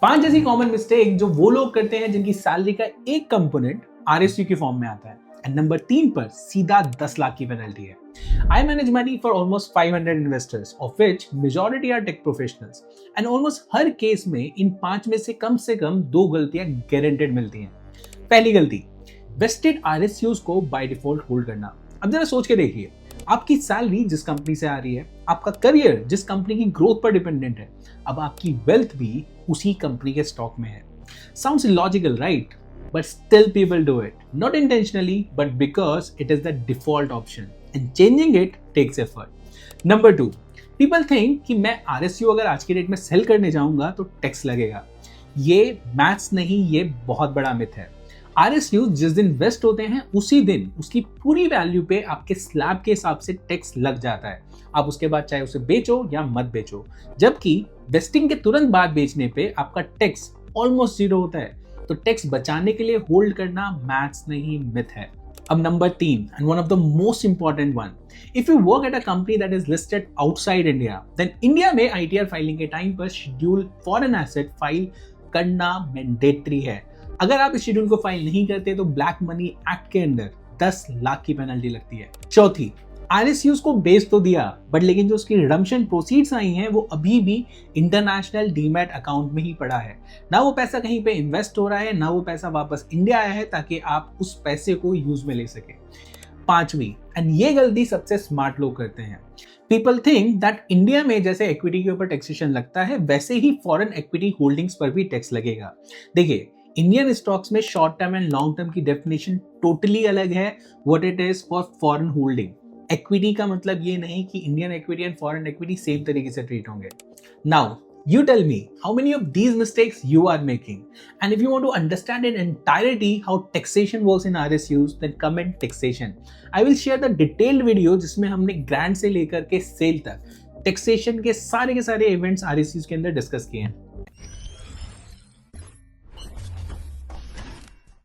5 ऐसी common mistake जो वो लोग करते हैं जिनकी सैलरी का एक कंपोनेंट आरएसयू के फॉर्म में आता है। एंड नंबर 3 पर सीधा 10 लाख की पेनल्टी है। I manage money for almost 500 investors, of which majority are tech professionals. And almost her case में इन 5 में से कम 2 गलतियां गारंटेड मिलती हैं। पहली गलती, वेस्टेड आरएसयूज को बाय डिफॉल्ट होल्ड करना। अब जरा सोच के देखिए, आपकी सैलरी जिस कंपनी से आ रही है, आपका करियर जिस कंपनी की ग्रोथ पर डिपेंडेंट है, अब आपकी वेल्थ भी उसी कंपनी के स्टॉक में है। Sounds illogical, right? But still people do it. Not intentionally, but because it is the default option. And changing it takes effort. Number 2, people think कि मैं RSU अगर आज की डेट में सेल करने जाऊंगा तो टैक्स लगेगा। ये मैथ्स नहीं, ये बहुत बड़ा मिथ है। RSU जिस दिन वेस्ट होते हैं उसी दिन उसकी पूरी वैल्यू पे आपके स्लैब के हिसाब से टैक्स लग जाता है। आप उसके बाद चाहे उसे बेचो या मत बेचो, जबकि वेस्टिंग के तुरंत बाद बेचने पे आपका टैक्स ऑलमोस्ट 0 होता है। तो टैक्स बचाने के लिए होल्ड करना मैथ्स नहीं, मिथ है। अब number 3 and one of the most important one, if you work at a company that is listed outside India, then India में आईटीआर फाइलिंग के टाइम पर शेड्यूल फॉरेन एसेट फाइल करना mandatory है। अगर आप इस शेड्यूल को फाइल नहीं करते तो ब्लैक मनी एक्ट के अंदर 10 लाख की पेनल्टी लगती है। चौथी, आरएसयूज को बेच तो दिया, बट लेकिन जो उसकी रिडम्पशन प्रोसीड्स आई हैं वो अभी भी इंटरनेशनल डीमैट अकाउंट में ही पड़ा है। ना वो पैसा कहीं पे इन्वेस्ट हो रहा है, ना वो पैसा वापस इंडिया आया है ताकि आप उस पैसे को यूज में ले सके। पांचवी, एंड ये गलती सबसे स्मार्ट लोग करते हैं, पीपल थिंक दैट इंडिया में जैसे इक्विटी के ऊपर टैक्सेशन लगता है वैसे ही फॉरेन इक्विटी होल्डिंग्स पर भी टैक्स लगेगा। देखिए, इंडियन स्टॉक्स में short term and long term की डेफिनेशन टोटली अलग है what it is for foreign holding. Equity का मतलब ये नहीं कि Indian equity and foreign equity same तरीके से ट्रीट होंगे। Now you tell me how many of these mistakes you are making, and if you want to understand in entirety how taxation works in RSUs, then comment taxation. I will share the detailed video जिसमें हमने grant से लेकर के cell तक taxation के सारे events RSUs के अंदर डिस्कस किए हैं।